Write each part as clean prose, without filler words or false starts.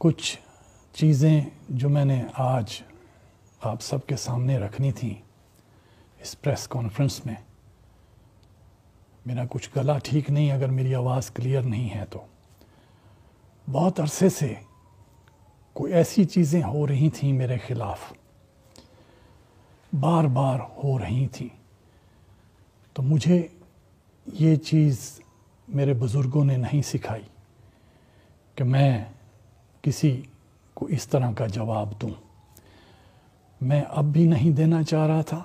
کچھ چیزیں جو میں نے آج آپ سب کے سامنے رکھنی تھیں اس پریس کانفرنس میں. میرا کچھ گلا ٹھیک نہیں، اگر میری آواز کلیئر نہیں ہے تو. بہت عرصے سے کوئی ایسی چیزیں ہو رہی تھیں میرے خلاف، بار بار ہو رہی تھیں، تو مجھے یہ چیز میرے بزرگوں نے نہیں سکھائی کہ میں کسی کو اس طرح کا جواب دوں. میں اب بھی نہیں دینا چاہ رہا تھا،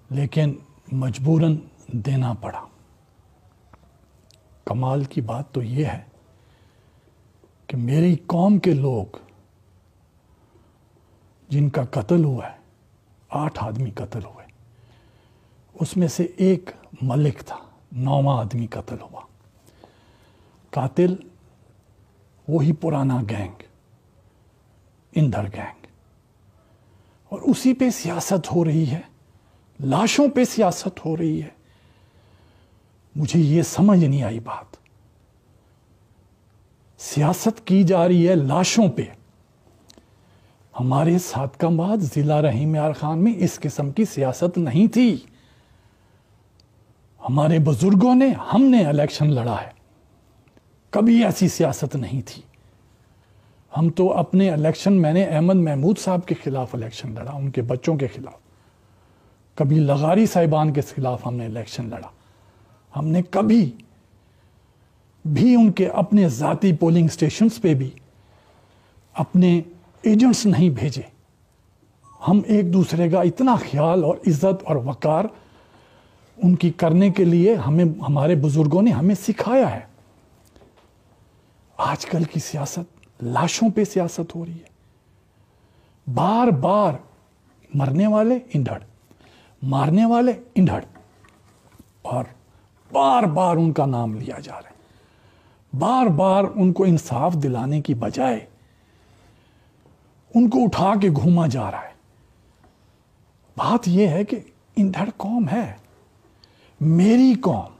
لیکن مجبوراً دینا پڑا. کمال کی بات تو یہ ہے کہ میری قوم کے لوگ جن کا قتل ہوا ہے، 8 آدمی قتل ہوئے، اس میں سے ایک ملک تھا، 9واں آدمی قتل ہوا. قاتل وہی پرانا گینگ، اندھڑ گینگ، اور اسی پہ سیاست ہو رہی ہے، لاشوں پہ سیاست ہو رہی ہے. مجھے یہ سمجھ نہیں آئی بات. سیاست کی جا رہی ہے لاشوں پہ. ہمارے صادقآباد ضلع رحیم یار خان میں اس قسم کی سیاست نہیں تھی. ہمارے بزرگوں نے، ہم نے الیکشن لڑا ہے، کبھی ایسی سیاست نہیں تھی. ہم تو اپنے الیکشن، میں نے احمد محمود صاحب کے خلاف الیکشن لڑا، ان کے بچوں کے خلاف. کبھی لغاری صاحبان کے خلاف ہم نے الیکشن لڑا. ہم نے کبھی بھی ان کے اپنے ذاتی پولنگ سٹیشنز پہ بھی اپنے ایجنٹس نہیں بھیجے. ہم ایک دوسرے کا اتنا خیال اور عزت اور وقار ان کی کرنے کے لیے ہمارے بزرگوں نے ہمیں سکھایا ہے. آج کل کی سیاست لاشوں پہ سیاست ہو رہی ہے. بار بار مرنے والے اندھڑ، مارنے والے اندھڑ، اور بار بار ان کا نام لیا جا رہا ہے. بار بار ان کو انصاف دلانے کی بجائے ان کو اٹھا کے گھوما جا رہا ہے. بات یہ ہے کہ اندھڑ قوم ہے، میری قوم،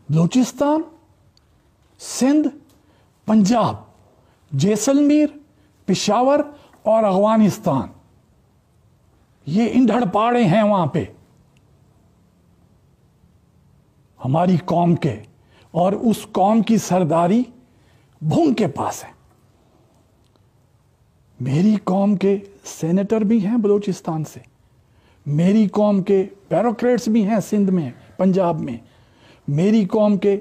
بلوچستان، سندھ، پنجاب، جیسلمیر، پشاور اور افغانستان، یہ اندھڑ پاڑے ہیں وہاں پہ ہماری قوم کے، اور اس قوم کی سرداری بھونگ کے پاس ہے. میری قوم کے سینیٹر بھی ہیں بلوچستان سے، میری قوم کے بیوروکریٹس بھی ہیں سندھ میں، پنجاب میں، میری قوم کے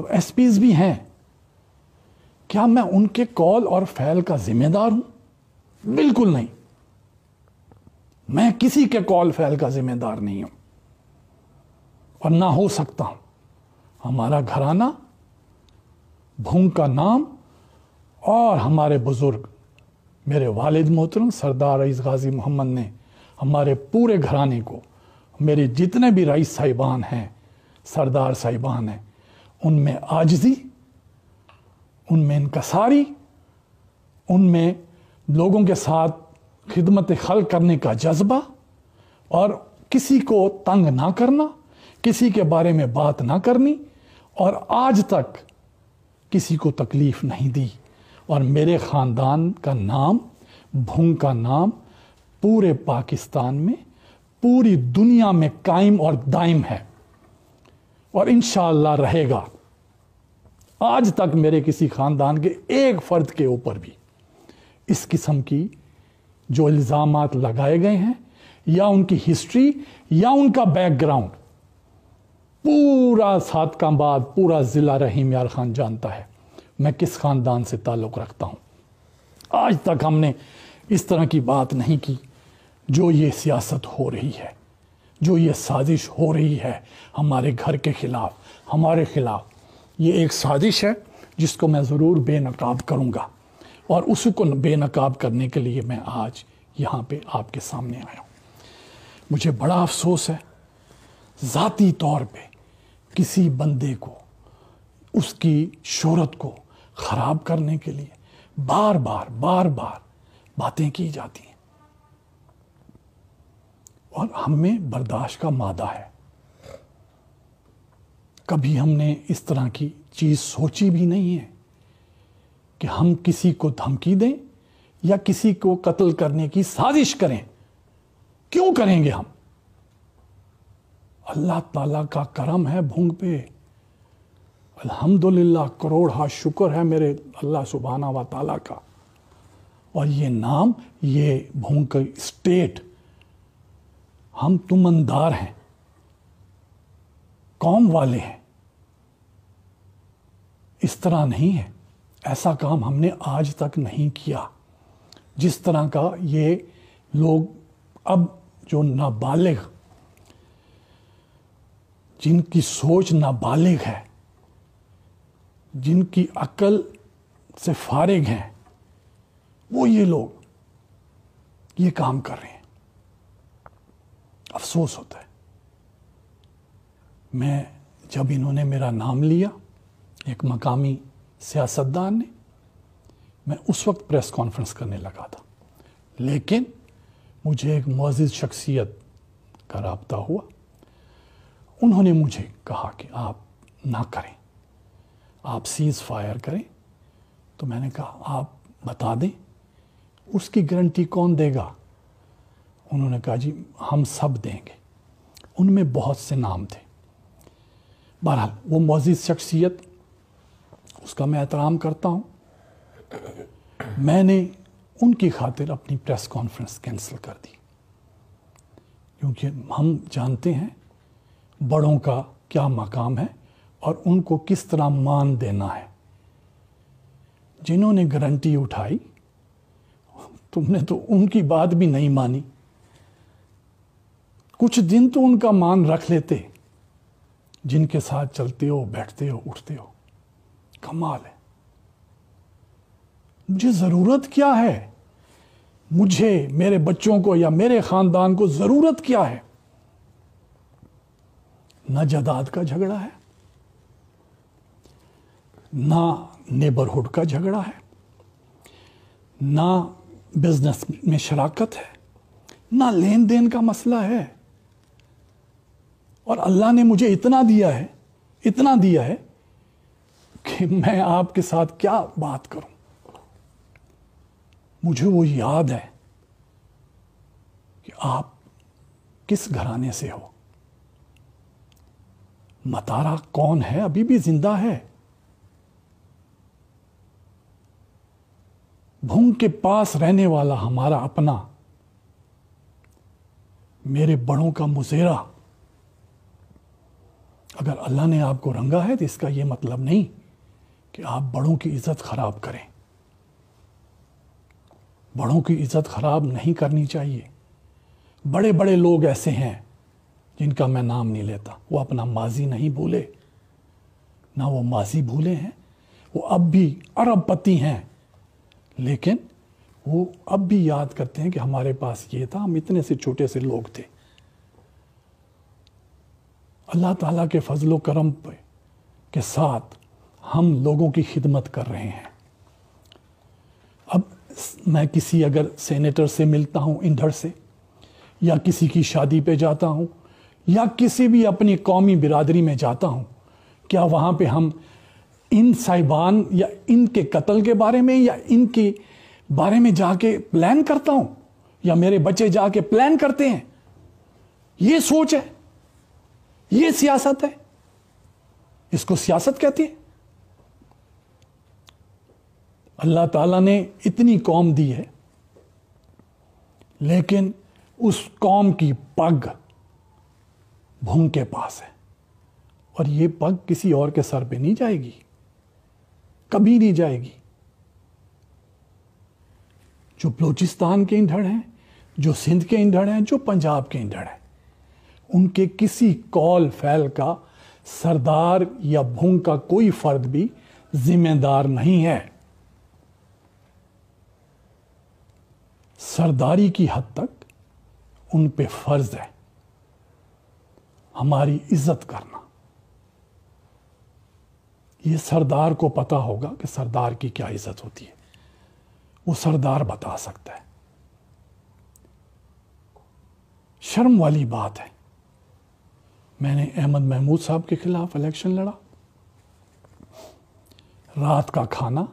ایس پیز بھی ہیں. کیا میں ان کے قول اور فعل کا ذمہ دار ہوں؟ بالکل نہیں. میں کسی کے قول فعل کا ذمہ دار نہیں ہوں، اور نہ ہو سکتا ہوں. ہمارا گھرانہ، بھونگ کا نام، اور ہمارے بزرگ، میرے والد محترم سردار رئیس غازی محمد نے ہمارے پورے گھرانے کو، میرے جتنے بھی رئیس صاحبان ہیں، سردار صاحبان ہیں، ان میں عاجزی، ان میں انکساری، ان میں لوگوں کے ساتھ خدمت خلق کرنے کا جذبہ، اور کسی کو تنگ نہ کرنا، کسی کے بارے میں بات نہ کرنی، اور آج تک کسی کو تکلیف نہیں دی. اور میرے خاندان کا نام، بھونگ کا نام، پورے پاکستان میں، پوری دنیا میں قائم اور دائم ہے، اور انشاءاللہ رہے گا. آج تک میرے کسی خاندان کے ایک فرد کے اوپر بھی اس قسم کی جو الزامات لگائے گئے ہیں، یا ان کی ہسٹری یا ان کا بیک گراؤنڈ، پورا صادقآباد، پورا ضلع رحیم یار خان جانتا ہے میں کس خاندان سے تعلق رکھتا ہوں. آج تک ہم نے اس طرح کی بات نہیں کی. جو یہ سیاست ہو رہی ہے، جو یہ سازش ہو رہی ہے ہمارے گھر کے خلاف، ہمارے خلاف، یہ ایک سازش ہے جس کو میں ضرور بے نقاب کروں گا. اور اس کو بے نقاب کرنے کے لیے میں آج یہاں پہ آپ کے سامنے آیا ہوں. مجھے بڑا افسوس ہے، ذاتی طور پہ کسی بندے کو، اس کی شہرت کو خراب کرنے کے لیے بار بار باتیں کی جاتی ہیں، اور ہم میں برداشت کا مادہ ہے. کبھی ہم نے اس طرح کی چیز سوچی بھی نہیں ہے کہ ہم کسی کو دھمکی دیں یا کسی کو قتل کرنے کی سازش کریں. کیوں کریں گے ہم؟ اللہ تعالیٰ کا کرم ہے بھونگ پہ. الحمدللہ، کروڑا شکر ہے میرے اللہ سبحانہ و تعالیٰ کا. اور یہ نام، یہ بھونگ کا اسٹیٹ، ہم تمندار ہیں، قوم والے ہیں. اس طرح نہیں ہے. ایسا کام ہم نے آج تک نہیں کیا جس طرح کا یہ لوگ اب جو نابالغ، جن کی سوچ نابالغ ہے، جن کی عقل سے فارغ ہیں، وہ یہ لوگ یہ کام کر رہے ہیں. افسوس ہوتا ہے. میں جب انہوں نے میرا نام لیا، ایک مقامی سیاستدان نے، میں اس وقت پریس کانفرنس کرنے لگا تھا. لیکن مجھے ایک معزز شخصیت کا رابطہ ہوا. انہوں نے مجھے کہا کہ آپ نہ کریں، آپ سیز فائر کریں. تو میں نے کہا آپ بتا دیں اس کی گارنٹی کون دے گا؟ انہوں نے کہا جی ہم سب دیں گے. ان میں بہت سے نام تھے. بہرحال وہ معزز شخصیت، اس کا میں احترام کرتا ہوں. میں نے ان کی خاطر اپنی پریس کانفرنس کینسل کر دی، کیونکہ ہم جانتے ہیں بڑوں کا کیا مقام ہے اور ان کو کس طرح مان دینا ہے. جنہوں نے گارنٹی اٹھائی، تم نے تو ان کی بات بھی نہیں مانی. کچھ دن تو ان کا مان رکھ لیتے، جن کے ساتھ چلتے ہو، بیٹھتے ہو، اٹھتے ہو. کمال ہے. مجھے ضرورت کیا ہے؟ مجھے، میرے بچوں کو یا میرے خاندان کو ضرورت کیا ہے؟ نہ جائیداد کا جھگڑا ہے، نہ نیبرہڈ کا جھگڑا ہے، نہ بزنس میں شراکت ہے، نہ لین دین کا مسئلہ ہے. اور اللہ نے مجھے اتنا دیا ہے کہ میں آپ کے ساتھ کیا بات کروں. مجھے وہ یاد ہے کہ آپ کس گھرانے سے ہو. مطارا کون ہے؟ ابھی بھی زندہ ہے. بھونگ کے پاس رہنے والا ہمارا اپنا، میرے بڑوں کا مزیرہ. اگر اللہ نے آپ کو رنگا ہے تو اس کا یہ مطلب نہیں کہ آپ بڑوں کی عزت خراب کریں. بڑوں کی عزت خراب نہیں کرنی چاہیے. بڑے بڑے لوگ ایسے ہیں جن کا میں نام نہیں لیتا، وہ اپنا ماضی نہیں بھولے، نہ وہ ماضی بھولے ہیں. وہ اب بھی ارب پتی ہیں، لیکن وہ اب بھی یاد کرتے ہیں کہ ہمارے پاس یہ تھا، ہم اتنے سے چھوٹے سے لوگ تھے. اللہ تعالیٰ کے فضل و کرم کے ساتھ ہم لوگوں کی خدمت کر رہے ہیں. اب میں کسی اگر سینیٹر سے ملتا ہوں انڈھڑ سے، یا کسی کی شادی پہ جاتا ہوں، یا کسی بھی اپنی قومی برادری میں جاتا ہوں، کیا وہاں پہ ہم ان صاحبان یا ان کے قتل کے بارے میں یا ان کے بارے میں جا کے پلان کرتا ہوں، یا میرے بچے جا کے پلان کرتے ہیں؟ یہ سوچ ہے، یہ سیاست ہے. اس کو سیاست کہتی ہے. اللہ تعالیٰ نے اتنی قوم دی ہے، لیکن اس قوم کی پگ بھونگ کے پاس ہے، اور یہ پگ کسی اور کے سر پہ نہیں جائے گی، کبھی نہیں جائے گی. جو بلوچستان کے انڈھڑ ہیں، جو سندھ کے انڈھڑ ہیں، جو پنجاب کے انڈھڑ ہیں، ان کے کسی قول فعل کا سردار یا بھونگ کا کوئی فرد بھی ذمہ دار نہیں ہے. سرداری کی حد تک ان پہ فرض ہے ہماری عزت کرنا. یہ سردار کو پتا ہوگا کہ سردار کی کیا عزت ہوتی ہے، وہ سردار بتا سکتا ہے. شرم والی بات ہے. میں نے احمد محمود صاحب کے خلاف الیکشن لڑا. رات کا کھانا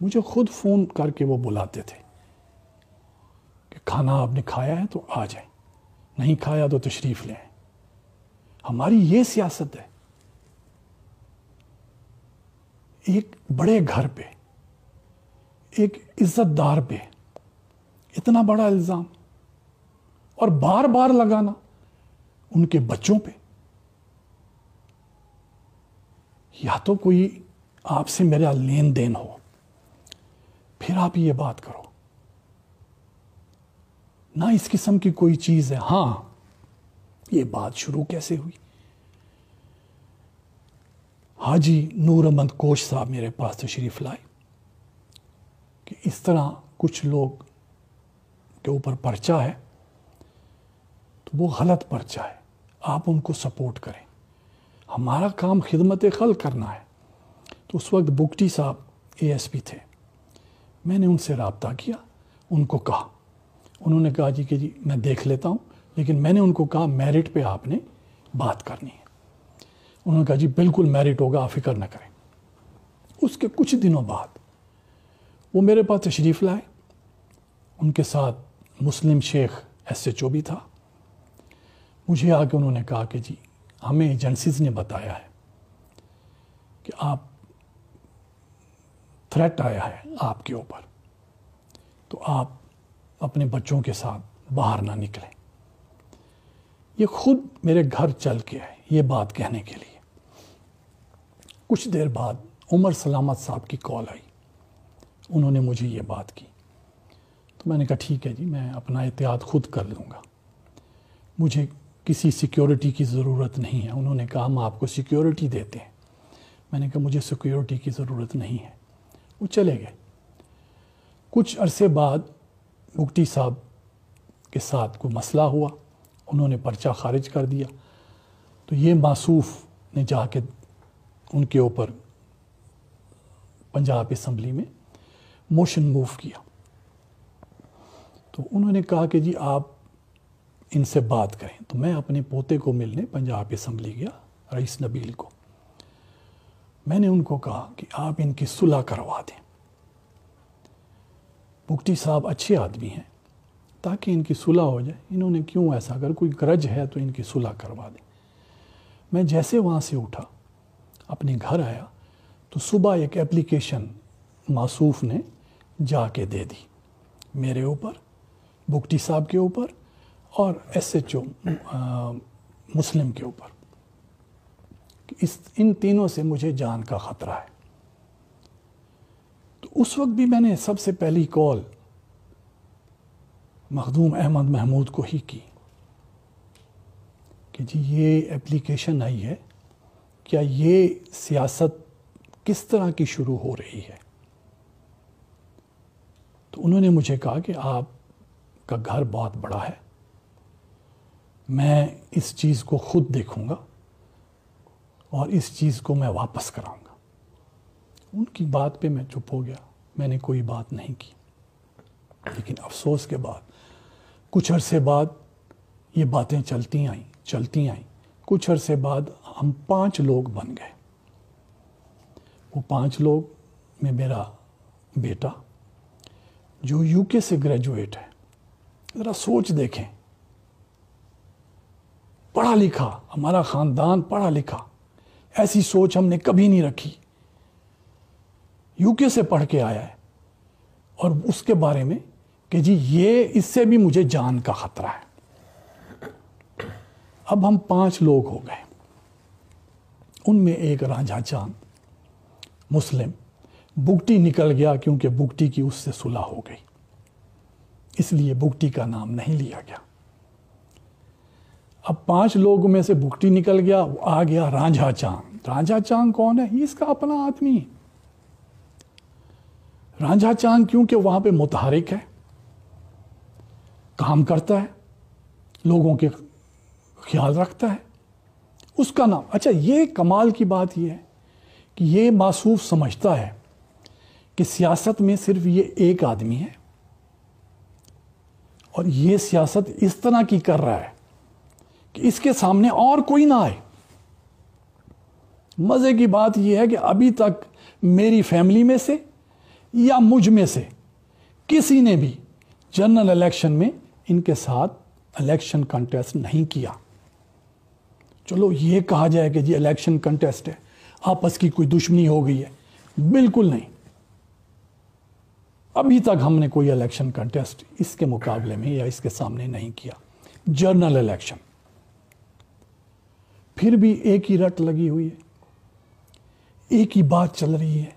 مجھے خود فون کر کے وہ بلاتے تھے کہ کھانا آپ نے کھایا ہے تو آ جائیں, نہیں کھایا تو تشریف لیں. ہماری یہ سیاست ہے. ایک بڑے گھر پہ, ایک عزت دار پہ اتنا بڑا الزام, اور بار بار لگانا ان کے بچوں پہ. یا تو کوئی آپ سے میرا لین دین ہو, پھر آپ یہ بات کرو. نہ اس قسم کی کوئی چیز ہے. ہاں, یہ بات شروع کیسے ہوئی؟ حاجی نور احمد کوش صاحب میرے پاس تشریف لائے کہ اس طرح کچھ لوگ کے اوپر پرچہ ہے, تو وہ غلط پرچہ ہے, آپ ان کو سپورٹ کریں, ہمارا کام خدمت خلق کرنا ہے. تو اس وقت بگٹی صاحب ASP تھے. میں نے ان سے رابطہ کیا, ان کو کہا, انہوں نے کہا کہ جی میں دیکھ لیتا ہوں, لیکن میں نے ان کو کہا میرٹ پہ آپ نے بات کرنی ہے. انہوں نے کہا جی بالکل میرٹ ہوگا, آپ فکر نہ کریں. اس کے کچھ دنوں بعد وہ میرے پاس تشریف لائے. ان کے ساتھ مسلم شیخ SHO بھی تھا. مجھے آ کے انہوں نے کہا کہ جی ہمیں ایجنسیز نے بتایا ہے کہ آپ تھریٹ آیا ہے آپ کے اوپر, تو آپ اپنے بچوں کے ساتھ باہر نہ نکلیں. یہ خود میرے گھر چل کے آئے یہ بات کہنے کے لیے. کچھ دیر بعد عمر سلامت صاحب کی کال آئی, انہوں نے مجھے یہ بات کی. تو میں نے کہا ٹھیک ہے جی, میں اپنا احتیاط خود کر لوں گا, مجھے کسی سیکیورٹی کی ضرورت نہیں ہے. انہوں نے کہا ہم آپ کو سیکیورٹی دیتے ہیں. میں نے کہا مجھے سیکیورٹی کی ضرورت نہیں ہے. وہ چلے گئے. کچھ عرصے بعد بگٹی صاحب کے ساتھ کوئی مسئلہ ہوا, انہوں نے پرچہ خارج کر دیا. تو یہ موصوف نے جا کے ان کے اوپر پنجاب اسمبلی میں موشن موو کیا. تو انہوں نے کہا کہ جی آپ ان سے بات کریں. تو میں اپنے پوتے کو ملنے پنجاب اسمبلی گیا, رئیس نبیل کو. میں نے ان کو کہا کہ آپ ان کی صلح کروا دیں. بگٹی صاحب اچھے آدمی ہیں, تاکہ ان کی صلح ہو جائے. انہوں نے کیوں ایسا, اگر کوئی گرج ہے تو ان کی صلح کروا دیں. میں جیسے وہاں سے اٹھا اپنے گھر آیا تو صبح ایک اپلیکیشن موصوف نے جا کے دے دی میرے اوپر, بگٹی صاحب کے اوپر اور SHO مسلم کے اوپر. ان تینوں سے مجھے جان کا خطرہ ہے. تو اس وقت بھی میں نے سب سے پہلی کال مخدوم احمد محمود کو ہی کی کہ جی یہ اپلیکیشن آئی ہے, کیا یہ سیاست کس طرح کی شروع ہو رہی ہے؟ تو انہوں نے مجھے کہا کہ آپ کا گھر بہت بڑا ہے, میں اس چیز کو خود دیکھوں گا اور اس چیز کو میں واپس کراؤں گا. ان کی بات پہ میں چپ ہو گیا, میں نے کوئی بات نہیں کی. لیکن افسوس کے بعد کچھ عرصے بعد یہ باتیں چلتی آئیں. کچھ عرصے بعد ہم 5 لوگ بن گئے. وہ 5 لوگ میں میرا بیٹا جو UK سے گریجویٹ ہے, ذرا سوچ دیکھیں, پڑھا لکھا, ہمارا خاندان پڑھا لکھا, ایسی سوچ ہم نے کبھی نہیں رکھی. UK سے پڑھ کے آیا ہے اور اس کے بارے میں کہ جی یہ اس سے بھی مجھے جان کا خطرہ ہے. اب ہم 5 لوگ ہو گئے. ان میں ایک رانجھا چاند مسلم, بگٹی نکل گیا کیونکہ بگٹی کی اس سے صلح ہو گئی, اس لیے بگٹی کا نام نہیں لیا گیا. اب 5 لوگوں میں سے بگٹی نکل گیا, وہ آ گیا رانجھا چاند. رانجھا چاند کون ہے؟ یہ اس کا اپنا آدمی ہے. رانجھا چاند کیونکہ وہاں پہ متحرک ہے, کام کرتا ہے, لوگوں کے خیال رکھتا ہے, اس کا نام. اچھا, یہ کمال کی بات یہ ہے کہ یہ موصوف سمجھتا ہے کہ سیاست میں صرف یہ ایک آدمی ہے اور یہ سیاست اس طرح کی کر رہا ہے کہ اس کے سامنے اور کوئی نہ آئے. مزے کی بات یہ ہے کہ ابھی تک میری فیملی میں سے یا مجھ میں سے کسی نے بھی جنرل الیکشن میں ان کے ساتھ الیکشن کنٹیسٹ نہیں کیا. چلو یہ کہا جائے کہ جی الیکشن کنٹیسٹ ہے, آپس کی کوئی دشمنی ہو گئی ہے, بالکل نہیں. ابھی تک ہم نے کوئی الیکشن کنٹیسٹ اس کے مقابلے میں یا اس کے سامنے نہیں کیا. جنرل الیکشن پھر بھی ایک ہی رٹ لگی ہوئی ہے, ایک ہی بات چل رہی ہے,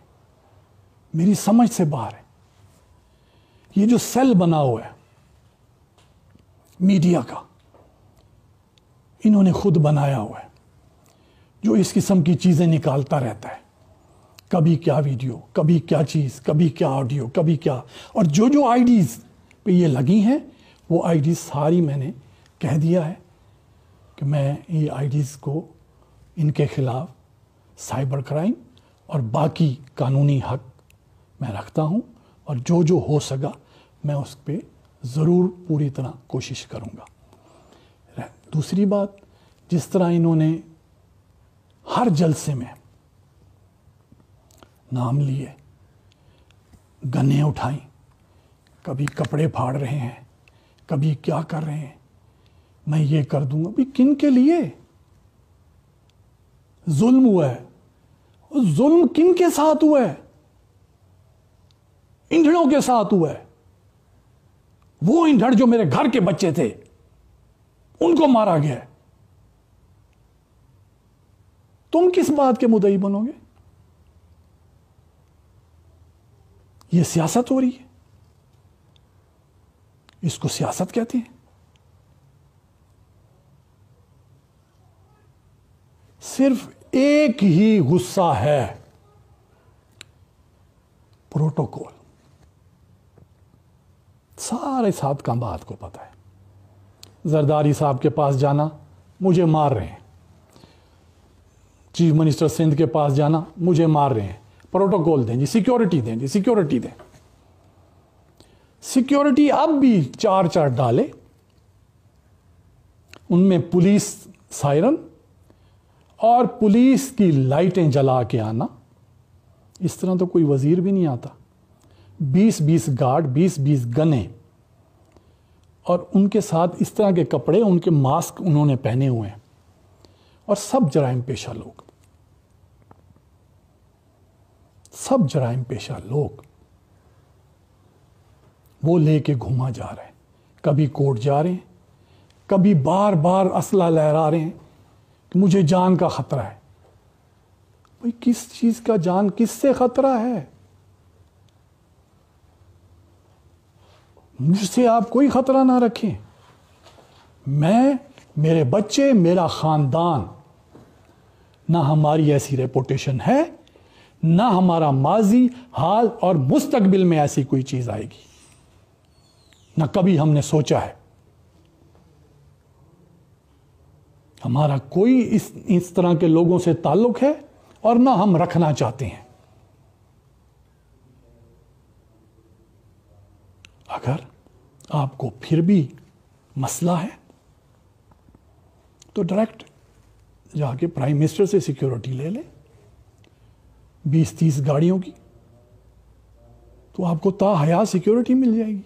میری سمجھ سے باہر ہے. یہ جو سیل بنا ہوا ہے میڈیا کا, انہوں نے خود بنایا ہوا ہے, جو اس قسم کی چیزیں نکالتا رہتا ہے. کبھی کیا ویڈیو, کبھی کیا چیز, کبھی کیا آڈیو, کبھی کیا. اور جو آئی ڈیز پہ یہ لگی ہیں وہ آئی ڈیز ساری میں نے کہہ دیا ہے کہ میں یہ آئی ڈیز کو ان کے خلاف سائبر کرائم اور باقی قانونی حق میں رکھتا ہوں, اور جو ہو سکا میں اس پہ ضرور پوری طرح کوشش کروں گا. دوسری بات, جس طرح انہوں نے ہر جلسے میں نام لیے, گنیں اٹھائیں, کبھی کپڑے پھاڑ رہے ہیں, کبھی کیا کر رہے ہیں, میں یہ کر دوں گا. بھی کن کے لیے ظلم ہوا ہے؟ ظلم کن کے ساتھ ہوا ہے؟ انڈھڑوں کے ساتھ ہوا ہے. وہ انڈھڑ جو میرے گھر کے بچے تھے ان کو مارا گیا ہے. تم کس بات کے مدعی بنو گے؟ یہ سیاست ہو رہی ہے, اس کو سیاست کہتے ہیں. صرف ایک ہی غصہ ہے, پروٹوکول. سارے ساتھ کا بات کو پتا ہے. زرداری صاحب کے پاس جانا, مجھے مار رہے ہیں. چیف منسٹر سندھ کے پاس جانا, مجھے مار رہے ہیں. پروٹوکول دیں جی, سیکیورٹی دیں جی, سیکیورٹی دیں. سیکیورٹی اب بھی چار ڈالے, ان میں پولیس سائرن اور پولیس کی لائٹیں جلا کے آنا. اس طرح تو کوئی وزیر بھی نہیں آتا. 20 گارڈ, 20 گنیں, اور ان کے ساتھ اس طرح کے کپڑے, ان کے ماسک انہوں نے پہنے ہوئے ہیں, اور سب جرائم پیشہ لوگ, سب جرائم پیشہ لوگ وہ لے کے گھوما جا رہے ہیں. کبھی کورٹ جا رہے ہیں, کبھی بار بار اسلحہ لہرا رہے ہیں کہ مجھے جان کا خطرہ ہے. بھئی کس چیز کا جان, کس سے خطرہ ہے؟ مجھ سے آپ کوئی خطرہ نہ رکھیں. میں, میرے بچے, میرا خاندان, نہ ہماری ایسی ریپوٹیشن ہے, نہ ہمارا ماضی, حال اور مستقبل میں ایسی کوئی چیز آئے گی, نہ کبھی ہم نے سوچا ہے. ہمارا کوئی اس طرح کے لوگوں سے تعلق ہے اور نہ ہم رکھنا چاہتے ہیں. اگر آپ کو پھر بھی مسئلہ ہے تو ڈائریکٹ جا کے پرائم منسٹر سے سیکیورٹی لے لیں, 20-30 گاڑیوں کی, تو آپ کو تا حیات سیکیورٹی مل جائے گی.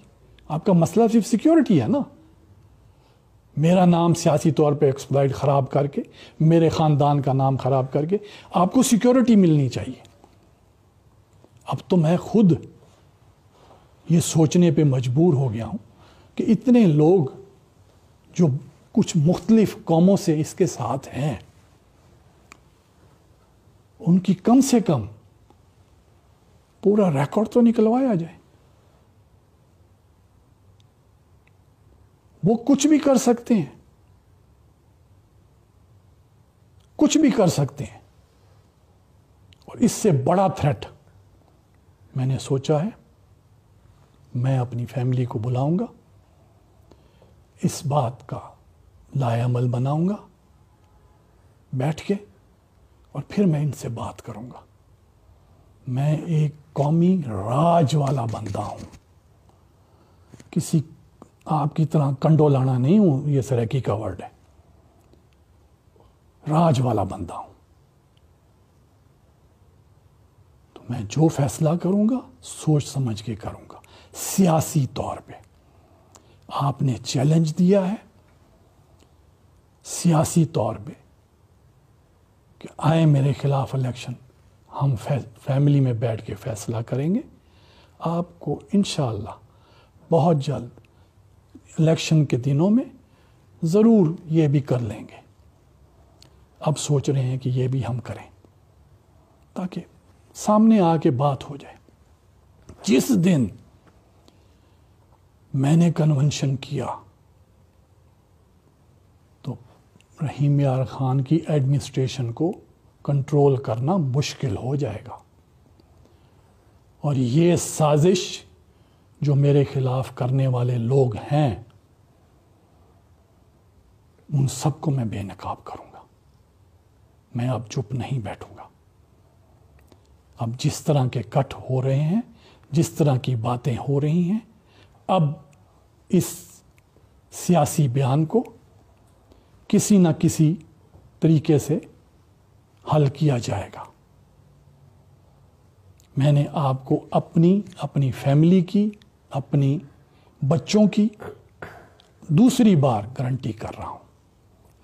آپ کا مسئلہ صرف سیکیورٹی ہے نا. میرا نام سیاسی طور پہ ایکسپلائٹ خراب کر کے, میرے خاندان کا نام خراب کر کے آپ کو سیکیورٹی ملنی چاہیے. اب تو میں خود یہ سوچنے پہ مجبور ہو گیا ہوں کہ اتنے لوگ جو کچھ مختلف قوموں سے اس کے ساتھ ہیں, ان کی کم سے کم پورا ریکارڈ تو نکلوایا جائے. وہ کچھ بھی کر سکتے ہیں, کچھ بھی کر سکتے ہیں. اور اس سے بڑا تھریٹ میں نے سوچا ہے, میں اپنی فیملی کو بلاؤں گا, اس بات کا لائے عمل بناؤں گا بیٹھ کے, اور پھر میں ان سے بات کروں گا. میں ایک قومی راج والا بندہ ہوں, کسی آپ کی طرح کنڈولانا نہیں ہوں, یہ سریکی کا ورڈ ہے. راج والا بندہ ہوں. میں جو فیصلہ کروں گا سوچ سمجھ کے کروں گا. سیاسی طور پہ آپ نے چیلنج دیا ہے سیاسی طور پہ کہ آئے میرے خلاف الیکشن, ہم فیملی میں بیٹھ کے فیصلہ کریں گے. آپ کو انشاءاللہ بہت جلد الیکشن کے دنوں میں ضرور یہ بھی کر لیں گے. اب سوچ رہے ہیں کہ یہ بھی ہم کریں تاکہ سامنے آ کے بات ہو جائے. جس دن میں نے کنونشن کیا تو رحیم یار خان کی ایڈمنسٹریشن کو کنٹرول کرنا مشکل ہو جائے گا. اور یہ سازش جو میرے خلاف کرنے والے لوگ ہیں ان سب کو میں بے نقاب کروں گا. میں اب چپ نہیں بیٹھوں گا. اب جس طرح کے کٹ ہو رہے ہیں, جس طرح کی باتیں ہو رہی ہیں, اب اس سیاسی بیان کو کسی نہ کسی طریقے سے حل کیا جائے گا. میں نے آپ کو اپنی فیملی کی, اپنی بچوں کی دوسری بار گارنٹی کر رہا ہوں.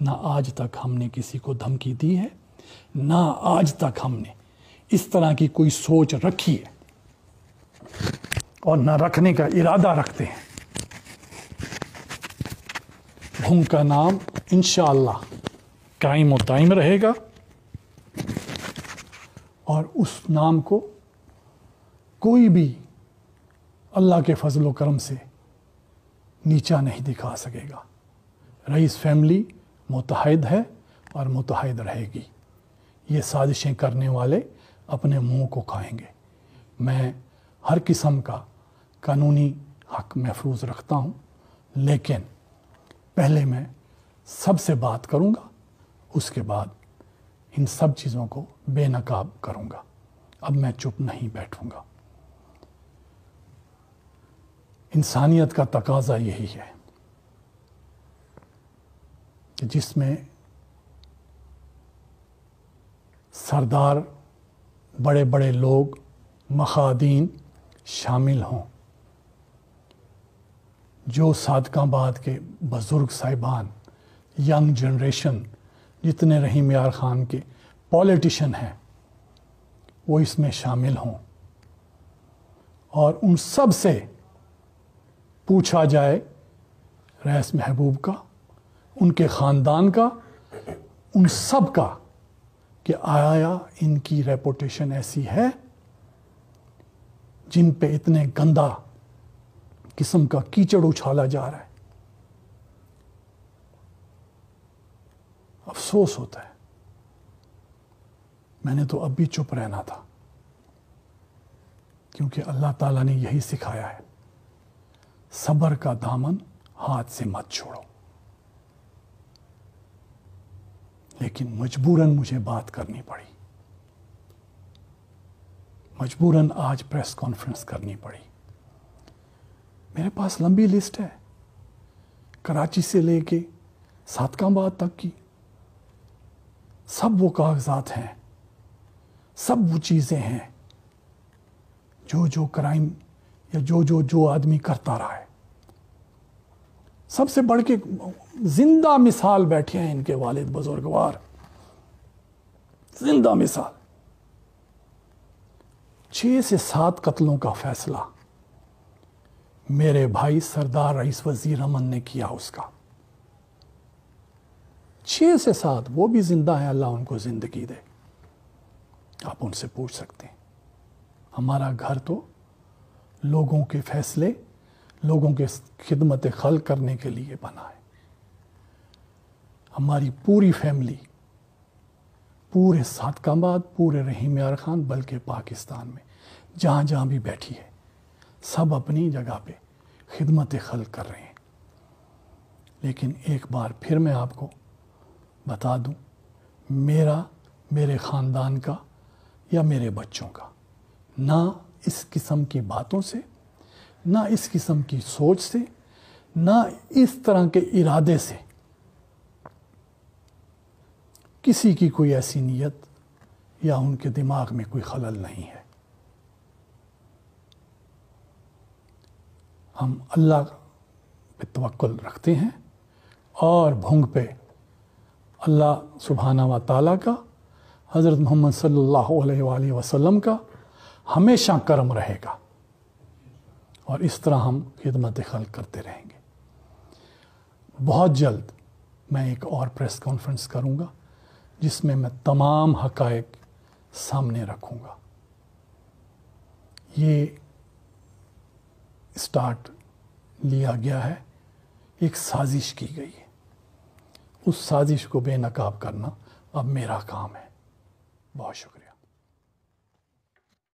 نہ آج تک ہم نے کسی کو دھمکی دی ہے, نہ آج تک ہم نے اس طرح کی کوئی سوچ رکھی ہے اور نہ رکھنے کا ارادہ رکھتے ہیں. بھونگ کا نام انشاءاللہ قائم و دائم رہے گا اور اس نام کو کوئی بھی اللہ کے فضل و کرم سے نیچا نہیں دکھا سکے گا. رئیس فیملی متحد ہے اور متحد رہے گی. یہ سازشیں کرنے والے اپنے منہ کو کھائیں گے. میں ہر قسم کا قانونی حق محفوظ رکھتا ہوں, لیکن پہلے میں سب سے بات کروں گا, اس کے بعد ان سب چیزوں کو بے نقاب کروں گا. اب میں چپ نہیں بیٹھوں گا. انسانیت کا تقاضا یہی ہے کہ جس میں سردار, بڑے بڑے لوگ, مخادین شامل ہوں. جو صادقہ آباد کے بزرگ صاحبان, ینگ جنریشن, جتنے رحیم یار خان کے پولیٹیشین ہیں وہ اس میں شامل ہوں اور ان سب سے پوچھا جائے, رئیس محبوب کا, ان کے خاندان کا, ان سب کا, کہ آیا ان کی ریپوٹیشن ایسی ہے جن پہ اتنے گندا قسم کا کیچڑ اچھالا جا رہا ہے. افسوس ہوتا ہے. میں نے تو اب بھی چپ رہنا تھا کیونکہ اللہ تعالیٰ نے یہی سکھایا ہے, صبر کا دامن ہاتھ سے مت چھوڑو. لیکن مجبوراً مجھے بات کرنی پڑی, مجبوراً آج پریس کانفرنس کرنی پڑی. میرے پاس لمبی لسٹ ہے, کراچی سے لے کے صادقہ آباد تک کی. سب وہ کاغذات ہیں, سب وہ چیزیں ہیں جو کرائم یا جو آدمی کرتا رہا ہے. سب سے بڑھ کے زندہ مثال بیٹھے ہیں ان کے والد بزرگوار, زندہ مثال. 6 سے 7 قتلوں کا فیصلہ میرے بھائی سردار رئیس وزیر امن نے کیا. اس کا 6 سے 7 وہ بھی زندہ ہیں, اللہ ان کو زندگی دے. آپ ان سے پوچھ سکتے ہیں. ہمارا گھر تو لوگوں کے فیصلے, لوگوں کے خدمت خلق کرنے کے لیے بنا ہے. ہماری پوری فیملی, پورے صادقہ آباد, پورے رحیم یار خان, بلکہ پاکستان میں جہاں جہاں بھی بیٹھی ہے, سب اپنی جگہ پہ خدمت خلق کر رہے ہیں. لیکن ایک بار پھر میں آپ کو بتا دوں, میرے خاندان کا یا میرے بچوں کا نہ اس قسم کی باتوں سے, نہ اس قسم کی سوچ سے, نہ اس طرح کے ارادے سے کسی کی کوئی ایسی نیت یا ان کے دماغ میں کوئی خلل نہیں ہے. ہم اللہ پہ توکل رکھتے ہیں اور بھونگ پہ اللہ سبحانہ و تعالیٰ کا، حضرت محمد صلی اللہ علیہ وآلہ وسلم کا ہمیشہ کرم رہے گا، اور اس طرح ہم خدمت خلق کرتے رہیں گے۔ بہت جلد میں ایک اور پریس کانفرنس کروں گا جس میں میں تمام حقائق سامنے رکھوں گا۔ یہ اسٹارٹ لیا گیا ہے، ایک سازش کی گئی ہے، اس سازش کو بے نقاب کرنا اب میرا کام ہے۔ بہت شکریہ۔